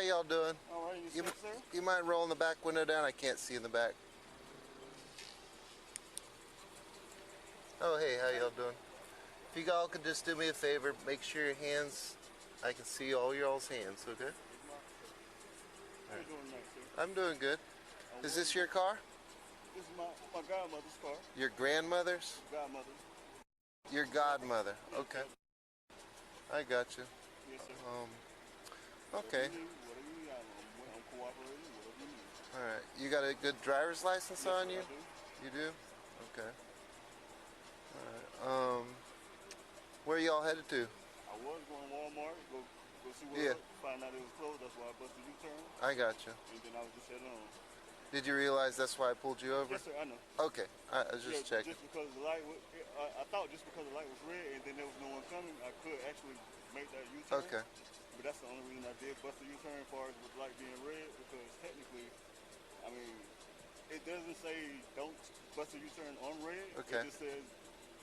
y'all doing? All right, you sir? You mind rolling the back window down? I can't see in the back. Oh, hey, how y'all doing? If you all could just do me a favor, make sure your hands, I can see all y'all's hands, okay? How you doing tonight, sir? I'm doing good. Is this your car? This is my godmother's car. Your grandmother's? Godmother. Your godmother. Okay. I got you. Yes, sir. Okay. Whatever you need, I'm cooperating, whatever you need. All right. You got a good driver's license Yes, on sir, you? I do. You do? Okay. All right. Where y'all headed to? I was going to Walmart, go see what find out it was closed. That's why I busted U-turn. I got you. And then I was just heading on. Did you realize that's why I pulled you over? Yes, sir, I know. Okay. I was just checking. Just because the light was, I thought just because the light was red and then there was no one coming, I could actually make that U-turn. Okay. But that's the only reason I did bust the U-turn as far as with the light being red, because technically, I mean, it doesn't say don't bust a U-turn on red. Okay. It just says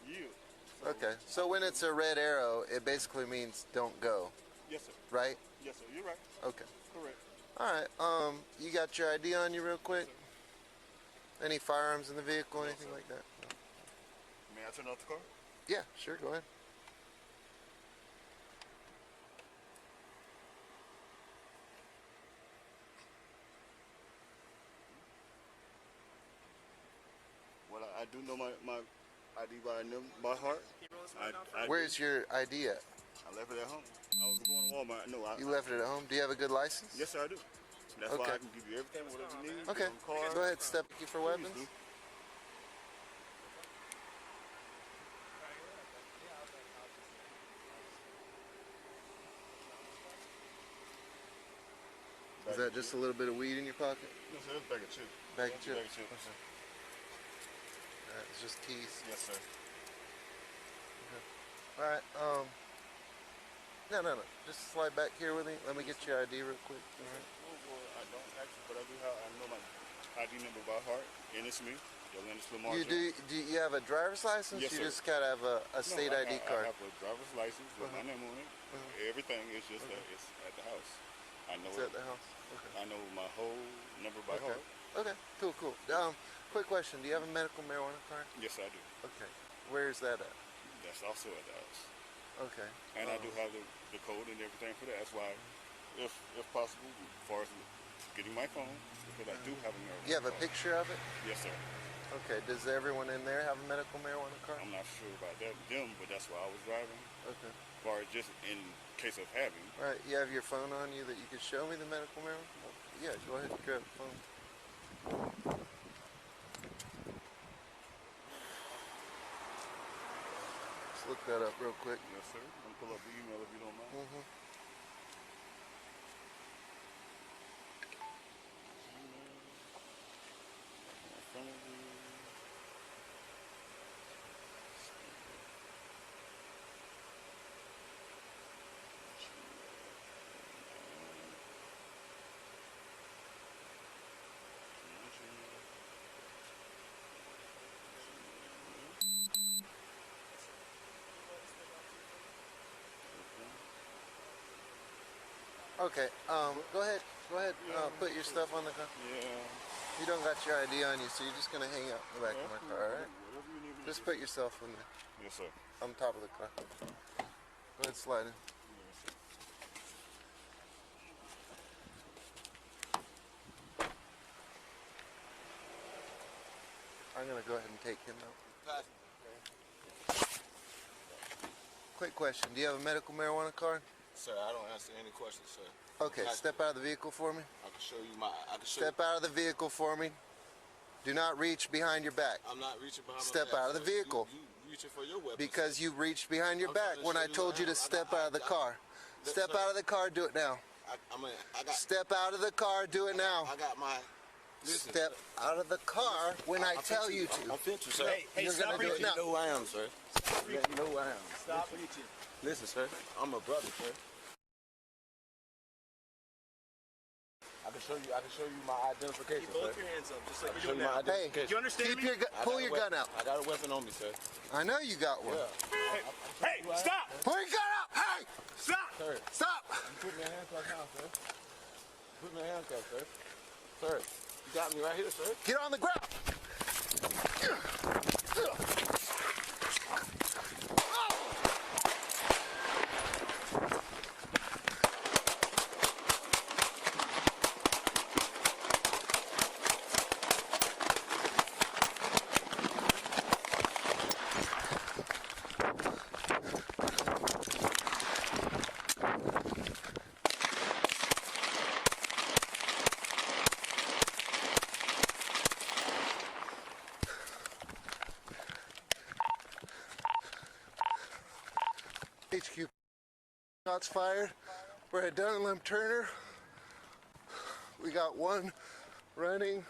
yield. So, okay. So when it's a red arrow, it basically means don't go. Yes, sir. Right? Yes, sir. You're right. Okay. Correct. All right. You got your ID on you real quick? Yes, any firearms in the vehicle, No, anything sir. like that? No. May I turn off the car? Yeah, sure. Go ahead. Well, I do know my ID by heart. Where's your ID at? I left it at home. I was going to Walmart. No, You left it at home? Do you have a good license? Yes, sir, I do. That's why I can give you everything, whatever you need. Okay. Car. Go ahead, step you for weapons. Please do. Is that just a little bit of weed in your pocket? No, sir, it's a bag of chips. Bag of chips? Bag of chips. Okay. Alright, it's just keys. Yes, sir. Okay. Alright, no. Just slide back here with me. Let me get your ID real quick. Alright. Well, I don't actually, but I know my ID number by heart, and it's me. Lamar. Do you have a driver's license? Yes, you sir. just gotta have a state ID card. I have a driver's license with my name on it. Everything is just that it's at the house. I know It's it. at the house. Okay. I know my whole number by heart. Okay. Cool. Quick question. Do you have a medical marijuana card? Yes, I do. Okay. Where's that at? That's also at the house. Okay. And I do have the code and everything for that. That's why, if possible, as far as getting my phone, because I do have a marijuana You have a card. picture of it? Yes, sir. Okay. Does everyone in there have a medical marijuana card? I'm not sure about them, but that's why I was driving. Okay. As far as just in case of having. All right. You have your phone on you that you could show me the medical marijuana? Yeah. Go ahead and grab the phone. Let's look that up real quick. Yes, sir. I'm gonna pull up the email if you don't mind. Okay. Go ahead. Put your stuff on the car. Yeah. You don't got your ID on you, so you're just gonna hang out in the back of my car, all right? Whatever you need me to Just do. put yourself in there, Yes, sir. on top of the car. Go ahead, slide in. Yes, sir. I'm gonna go ahead and take him out. Quick question: do you have a medical marijuana card? Sir, I don't answer any questions, sir. Okay, step out of the vehicle for me. I can show you my. Step out of the vehicle for me. Do not reach behind your back. I'm not reaching behind Step my back. out of the sir. vehicle. You reaching for your weapon. Because you reached behind your I'm back trying to when show I you told what you I to have. step out of the car. Step sir. out of the car. Do it now. I got. Step out of the car. Do it now. I got my. Listen. Step out of the car when I tell you to. I'm finna, sir. Hey, You're stop gonna do it reaching. now. You know who I am, sir. You know who I am. Stop reaching. Listen, sir. I'm a brother, sir. I can show you my identification, Keep both sir. your hands up, just I like can you're show doing you my now. Hey, identification. You understand keep me? your pull your gun out. I got a weapon on me, sir. I know you got one. Yeah. Hey, stop! Pull your gun out. Hey, Stop! Sir. stop. You put your hands right now, sir. Put me in handcuffs, sir. Sir, you got me right here, sir. Get on the ground. HQ. Shots fired. We're at Dunham Turner. We got one running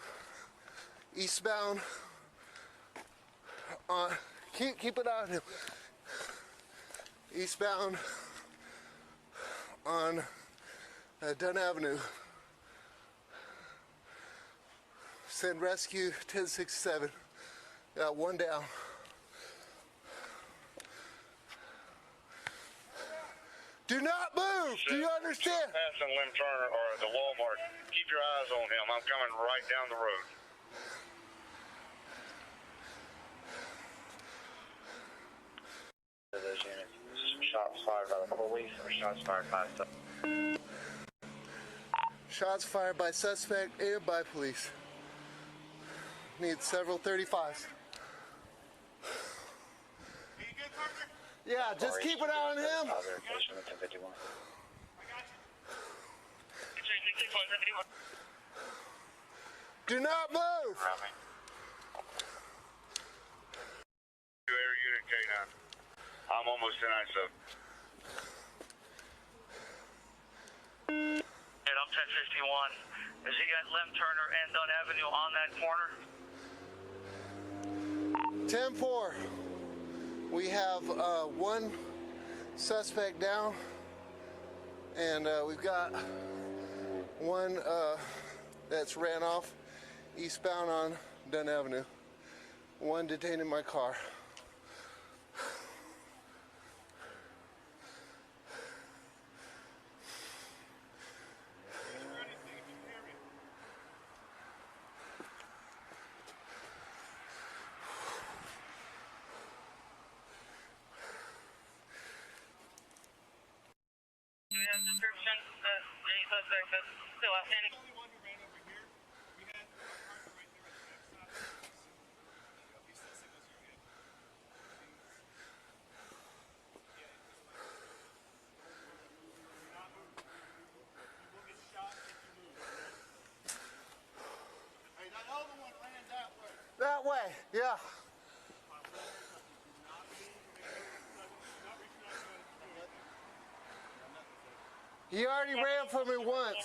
eastbound. Keep it on him. Eastbound on Dunn Avenue. Send rescue 1067. Got one down. Do not move! Do you understand? Passing Lim Turner or the Walmart. Keep your eyes on him. I'm coming right down the road. Those units, shots fired by the police or shots fired by Shots fired by suspect and by police. Need several 35s. Yeah, just keep it on him. Do not move. Air unit K9. I'm almost in ISO. And I'm 1051. Is he at Lim Turner and Dunn Avenue on that corner? 10-4. We have one suspect down, and we've got one that's ran off eastbound on Dunn Avenue. One detained in my car. Do we have description of any suspect that's still outstanding? That way, yeah. He already ran from me once.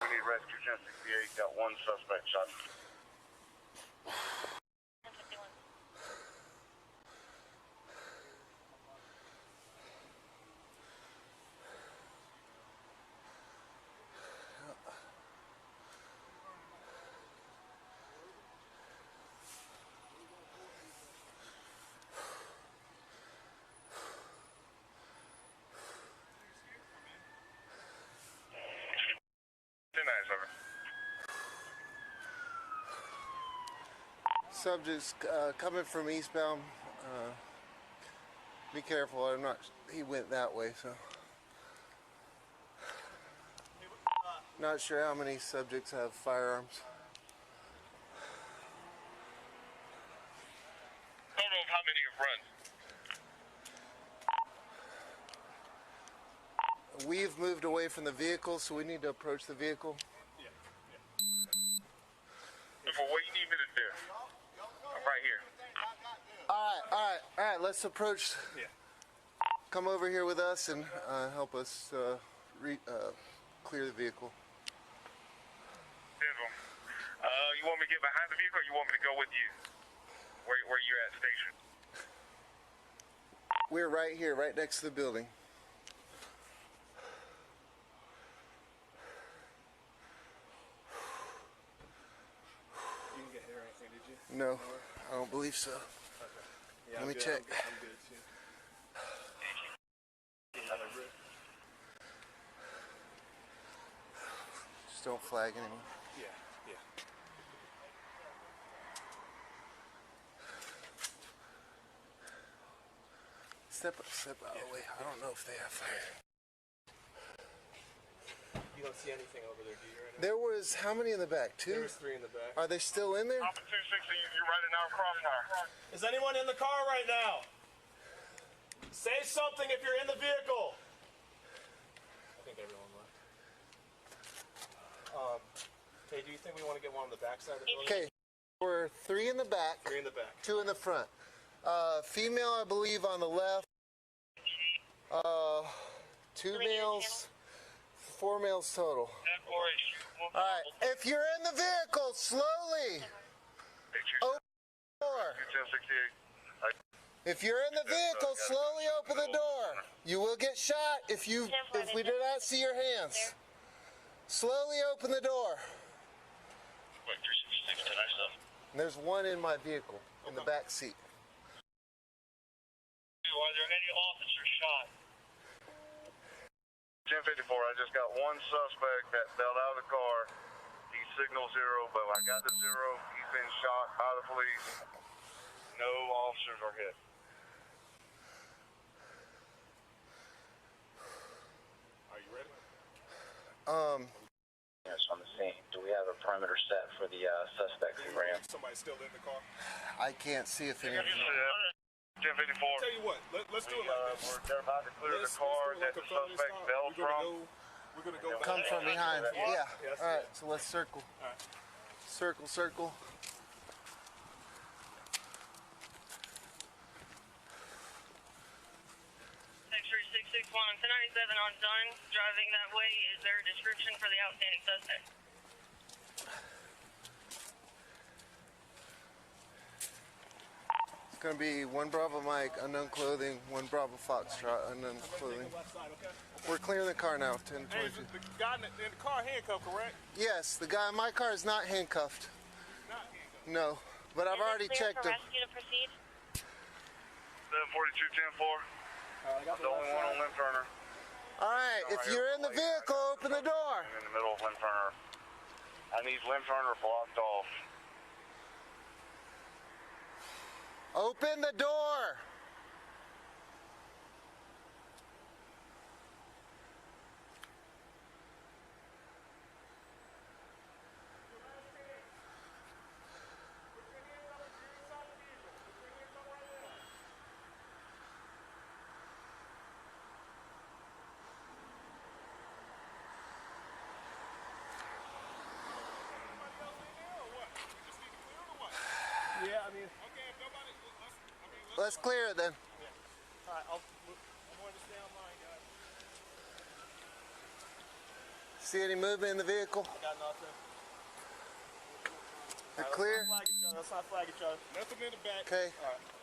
We need rescue 1068. Got one suspect shot. Subject's coming from eastbound. Be careful. I'm not. He went that way, so. Not sure how many subjects have firearms. Total of how many have run? We've moved away from the vehicle, so we need to approach the vehicle. Well, what do you need me to do? I'm right here. All right. Let's approach. Come over here with us and help us clear the vehicle. You want me to get behind the vehicle, or you want me to go with you? Where you at station? We're right here, right next to the building. You didn't get hit or anything, did you? No, I don't believe so. Yeah, Let me good. check. I'm good too. Just don't flag anyone. Yeah, yeah. Step out of the way. I don't know if they have fire. You don't see anything over there, do you, right now? There was, how many in the back? There Two? was 3 in the back. Are they still in there? Alpha 260, you're right in our crossfire. Is anyone in the car right now? Say something if you're in the vehicle. I think everyone left. Hey, do you think we want to get one on the back side of the building? Okay, we're 3 in the back, 3 in the back. 2 in the front. Female, I believe, on the left. 2 males, 4 males total. Alright, if you're in the vehicle, slowly open the door. 1068. If you're in the vehicle, slowly open the door. You will get shot if we do not see your hands. Slowly open the door. And there's 1 in my vehicle, in the back seat. Are there any officers shot? 1054, I just got 1 suspect that bailed out of the car. He signaled 0, but I got the 0. He's been shot by the police. No officers are hit. Are you ready? Yes, on the scene. Do we have a perimeter set for the suspect who ran? Somebody still in the car? I can't see if any. 1054. Tell you what, let's do it like this. They're about to clear the car that the suspect bailed from. We're going to go Come from behind. Yeah. Yes, All right. So let's circle. All right. Circle, circle. On 1097 on Dunn, driving that way. Is there a description for the outstanding suspect? It's gonna be 1 Bravo Mike, unknown clothing. 1 Bravo Foxtrot, unknown clothing. We're clearing the car now. 1022. The guy in the car handcuffed, correct? Yes, the guy in my car is not handcuffed. Not handcuffed. No, but I've already checked him. Rescue to proceed? 742 10-4. The only one on Lim Turner. All right, if you're in the vehicle, open the door. I'm in the middle of Lim Turner. I need Lim Turner blocked off. Open the door. Yeah, I mean. Okay, if nobody. Let's clear it then. All right, I'm going to stay online, guys. See any movement in the vehicle? I got nothing. You're clear? Let's not flag each other. Nothing in the back. Okay. All right.